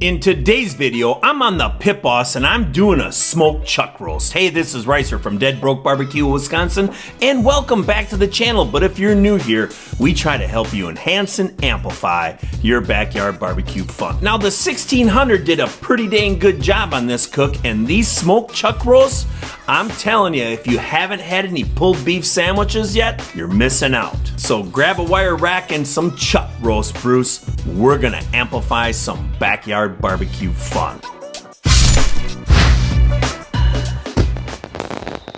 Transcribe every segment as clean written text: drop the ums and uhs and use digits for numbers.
In today's video, I'm on the Pit Boss and I'm doing a smoked chuck roast. Hey, this is Ricer from Dead Broke Barbecue, Wisconsin, and welcome back to the channel. But if you're new here, we try to help you enhance and amplify your backyard barbecue fun. Now, the 1600 did a pretty dang good job on this cook, and these smoked chuck roasts, I'm telling you, if you haven't had any pulled beef sandwiches yet, you're missing out. So grab a wire rack and some chuck roast, Bruce. We're gonna amplify some backyard barbecue fun.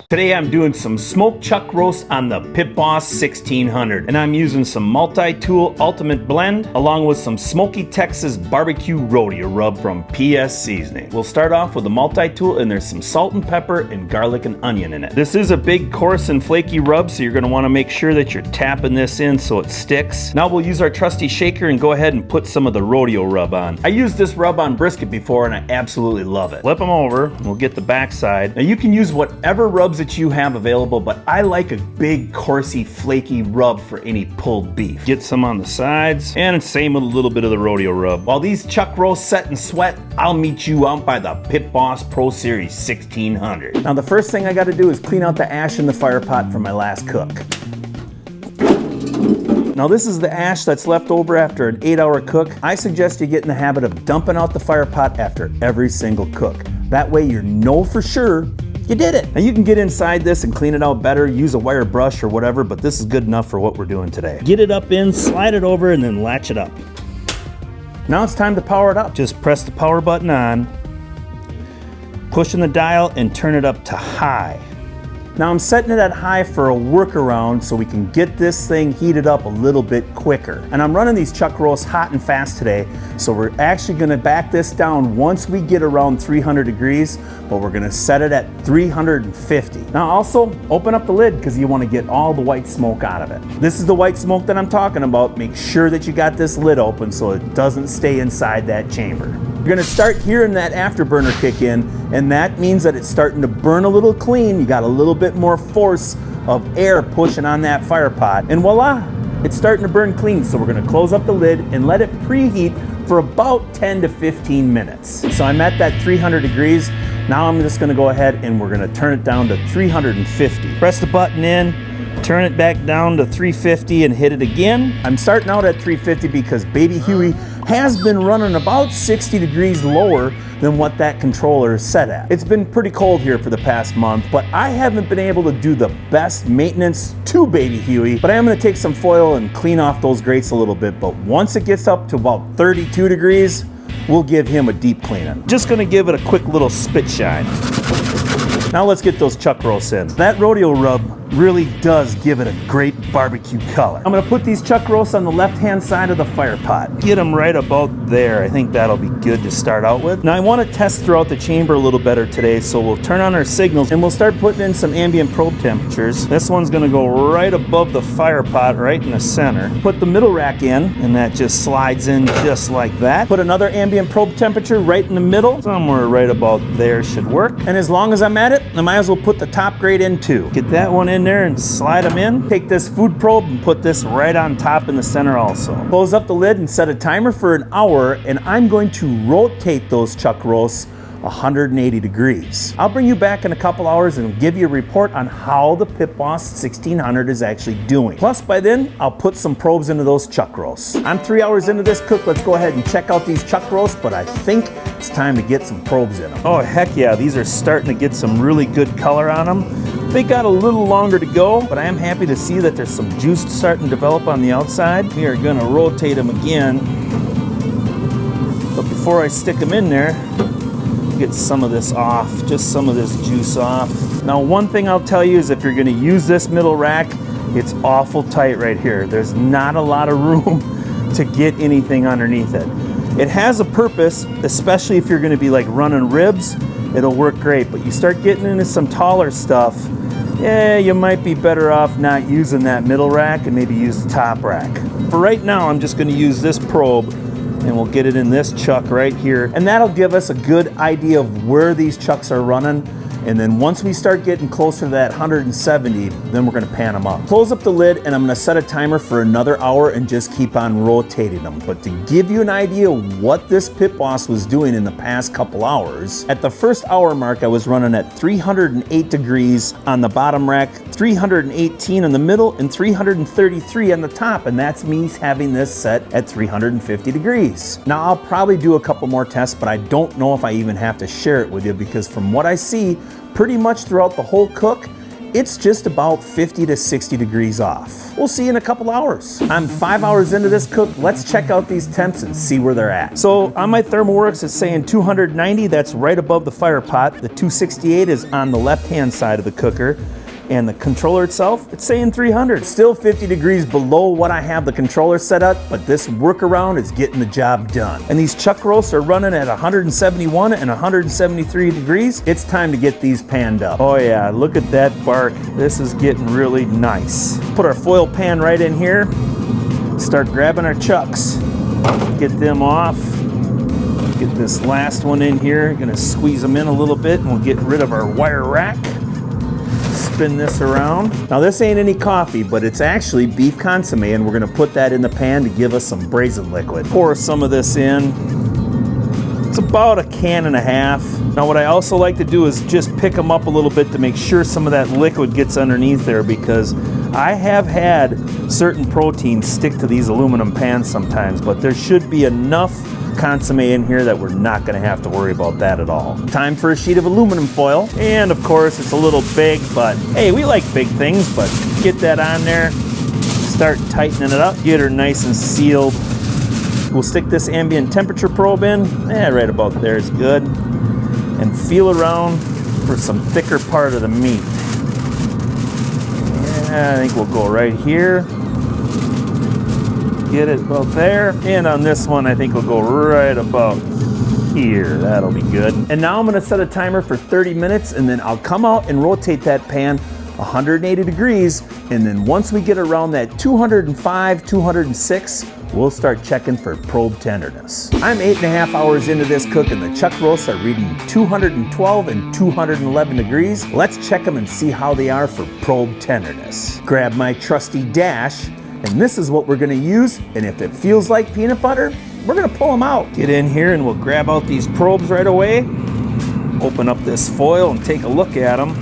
Today I'm doing some smoked chuck roast on the Pit Boss 1600, and I'm using some multi-tool ultimate blend along with some Smoky Texas barbecue rodeo rub from PS Seasoning. We'll start off with the multi-tool, and there's some salt and pepper and garlic and onion in it. This is a big, coarse and flaky rub, so you're going to want to make sure that you're tapping this in so it sticks. Now we'll use our trusty shaker and go ahead and put some of the rodeo rub on. I used this rub on brisket before and I absolutely love it. Flip them over and we'll get the back side. Now you can use whatever rubs that you have available, but I like a big, coursey, flaky rub for any pulled beef. Get some on the sides, and same with a little bit of the rodeo rub. While these chuck roasts set and sweat, I'll meet you out by the Pit Boss Pro Series 1600. Now the first thing I gotta do is clean out the ash in the fire pot from my last cook. Now this is the ash that's left over after an 8-hour cook. I suggest you get in the habit of dumping out the fire pot after every single cook. That way you know for sure you did it. Now you can get inside this and clean it out better, use a wire brush or whatever, but this is good enough for what we're doing today. Get it up in, slide it over, and then latch it up. Now it's time to power it up. Just press the power button on, push in the dial, and turn it up to high. Now I'm setting it at high for a workaround so we can get this thing heated up a little bit quicker. And I'm running these chuck roasts hot and fast today, so we're actually gonna back this down once we get around 300 degrees, but we're gonna set it at 350. Now also, open up the lid because you wanna get all the white smoke out of it. This is the white smoke that I'm talking about. Make sure that you got this lid open so it doesn't stay inside that chamber. You're gonna start hearing that afterburner kick in, and that means that it's starting to burn a little clean. You got a little bit more force of air pushing on that fire pot, and voila, it's starting to burn clean. So we're gonna close up the lid and let it preheat for about 10 to 15 minutes. So I'm at that 300 degrees. Now I'm just gonna go ahead and we're gonna turn it down to 350. Press the button in, turn it back down to 350 and hit it again. I'm starting out at 350 because Baby Huey has been running about 60 degrees lower than what that controller is set at. It's been pretty cold here for the past month, but I haven't been able to do the best maintenance to Baby Huey, but I am gonna take some foil and clean off those grates a little bit, but once it gets up to about 32 degrees, we'll give him a deep cleaning. Just gonna give it a quick little spit shine. Now let's get those chuck roasts in. That rodeo rub really does give it a great barbecue color. I'm gonna put these chuck roasts on the left-hand side of the fire pot. Get them right about there. I think that'll be good to start out with. Now I wanna test throughout the chamber a little better today, so we'll turn on our signals and we'll start putting in some ambient probe temperatures. This one's gonna go right above the fire pot, right in the center. Put the middle rack in, and that just slides in just like that. Put another ambient probe temperature right in the middle. Somewhere right about there should work. And as long as I'm at it, I might as well put the top grate in too. Get that one in there and slide them in. Take this food probe and put this right on top in the center also. Close up the lid and set a timer for an hour, and I'm going to rotate those chuck roasts 180 degrees. I'll bring you back in a couple hours and give you a report on how the Pit Boss 1600 is actually doing. Plus by then, I'll put some probes into those chuck roasts. I'm 3 hours into this cook. Let's go ahead and check out these chuck roasts, but I think it's time to get some probes in them. Oh heck yeah, these are starting to get some really good color on them. They got a little longer to go, but I am happy to see that there's some juice starting to develop on the outside. We are gonna rotate them again. But before I stick them in there, get some of this off, just some of this juice off. Now one thing I'll tell you is if you're gonna use this middle rack, it's awful tight right here. There's not a lot of room to get anything underneath it. It has a purpose, especially if you're gonna be like running ribs, it'll work great, but you start getting into some taller stuff, yeah, you might be better off not using that middle rack and maybe use the top rack. For right now, I'm just gonna use this probe and we'll get it in this chuck right here, and that'll give us a good idea of where these chucks are running And then once we start getting closer to that 170, then we're gonna pan them up. Close up the lid, and I'm gonna set a timer for another hour and just keep on rotating them. But to give you an idea what this Pit Boss was doing in the past couple hours, at the first hour mark, I was running at 308 degrees on the bottom rack, 318 in the middle, and 333 on the top, and that's me having this set at 350 degrees. Now, I'll probably do a couple more tests, but I don't know if I even have to share it with you, because from what I see, pretty much throughout the whole cook, it's just about 50 to 60 degrees off. We'll see you in a couple hours. I'm 5 hours into this cook. Let's check out these temps and see where they're at. So on my ThermoWorks, it's saying 290. That's right above the fire pot. The 268 is on the left-hand side of the cooker. And the controller itself, it's saying 300. Still 50 degrees below what I have the controller set up, but this workaround is getting the job done. And these chuck roasts are running at 171 and 173 degrees. It's time to get these panned up. Oh yeah, look at that bark. This is getting really nice. Put our foil pan right in here. Start grabbing our chucks. Get them off. Get this last one in here. Gonna squeeze them in a little bit and we'll get rid of our wire rack. Spin this around. Now this ain't any coffee, but it's actually beef consomme, and we're gonna put that in the pan to give us some braising liquid. Pour some of this in. It's about a can and a half. Now what I also like to do is just pick them up a little bit to make sure some of that liquid gets underneath there, because I have had certain proteins stick to these aluminum pans sometimes, but there should be enough consomme in here that we're not going to have to worry about that at all. Time for a sheet of aluminum foil, and of course it's a little big, but hey, we like big things. But get that on there, start tightening it up, get her nice and sealed. We'll stick this ambient temperature probe in, right about there is good, and feel around for some thicker part of the meat. I think we'll go right here. Get it about there. And on this one, I think we'll go right about here. That'll be good. And now I'm gonna set a timer for 30 minutes, and then I'll come out and rotate that pan 180 degrees. And then once we get around that 205, 206, we'll start checking for probe tenderness. I'm 8.5 hours into this cook, and the chuck roasts are reading 212 and 211 degrees. Let's check them and see how they are for probe tenderness. Grab my trusty dash, and this is what we're gonna use, and if it feels like peanut butter, we're gonna pull them out. Get in here and we'll grab out these probes right away. Open up this foil and take a look at them.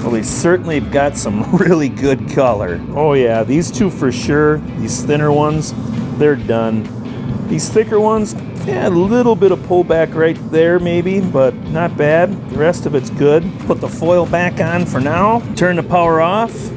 Well, they certainly have got some really good color. Oh yeah, these two for sure. These thinner ones, they're done. These thicker ones, yeah, a little bit of pullback right there maybe, but not bad. The rest of it's good. Put the foil back on for now. Turn the power off.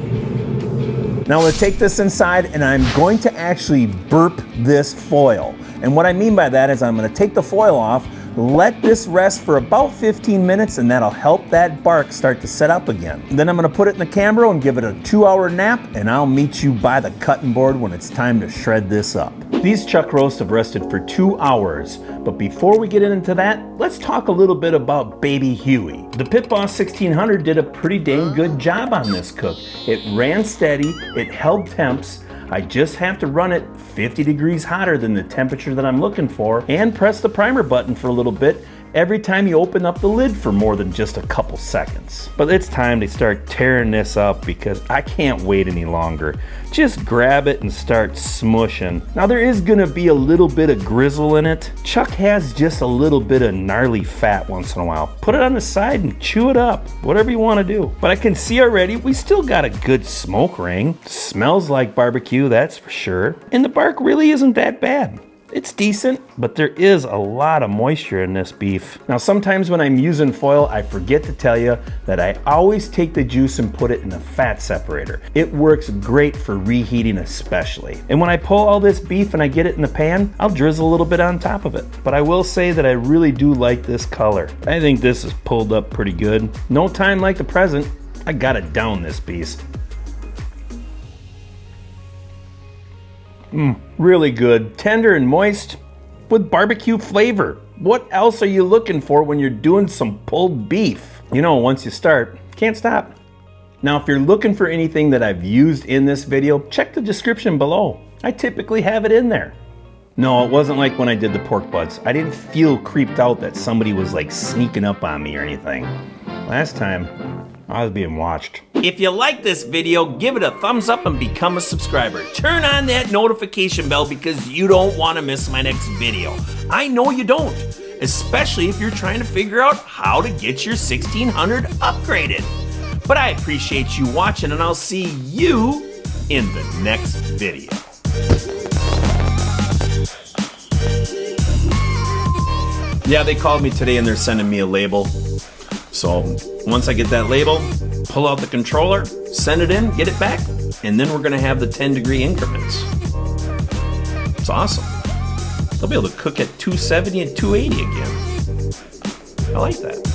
Now I'm going to take this inside, and I'm going to actually burp this foil. And what I mean by that is I'm going to take the foil off, let this rest for about 15 minutes, and that'll help that bark start to set up again. Then I'm going to put it in the Cambro and give it a 2-hour nap, and I'll meet you by the cutting board when it's time to shred this up. These chuck roasts have rested for 2 hours, but before we get into that, let's talk a little bit about Baby Huey. The Pit Boss 1600 did a pretty dang good job on this cook. It ran steady, it held temps. I just have to run it 50 degrees hotter than the temperature that I'm looking for, and press the primer button for a little bit every time you open up the lid for more than just a couple seconds. But it's time to start tearing this up, because I can't wait any longer. Just grab it and start smushing. Now there is gonna be a little bit of grizzle in it. Chuck has just a little bit of gnarly fat once in a while. Put it on the side and chew it up, whatever you wanna do. But I can see already we still got a good smoke ring. Smells like barbecue, that's for sure. And the bark really isn't that bad. It's decent, but there is a lot of moisture in this beef. Now sometimes when I'm using foil, I forget to tell you that I always take the juice and put it in a fat separator. It works great for reheating especially. And when I pull all this beef and I get it in the pan, I'll drizzle a little bit on top of it. But I will say that I really do like this color. I think this is pulled up pretty good. No time like the present. I gotta down this piece. Really good, tender and moist with barbecue flavor. What else are you looking for when you're doing some pulled beef? You know, once you start, can't stop. Now, if you're looking for anything that I've used in this video, check the description below. I typically have it in there. No, it wasn't like when I did the pork butts. I didn't feel creeped out that somebody was like sneaking up on me or anything. Last time, I was being watched. If you like this video, give it a thumbs up and become a subscriber. Turn on that notification bell because you don't want to miss my next video. I know you don't, especially if you're trying to figure out how to get your 1600 upgraded. But I appreciate you watching, and I'll see you in the next video. Yeah, they called me today and they're sending me a label. So once I get that label, pull out the controller, send it in, get it back, and then we're gonna have the 10-degree increments. It's awesome. They'll be able to cook at 270 and 280 again. I like that.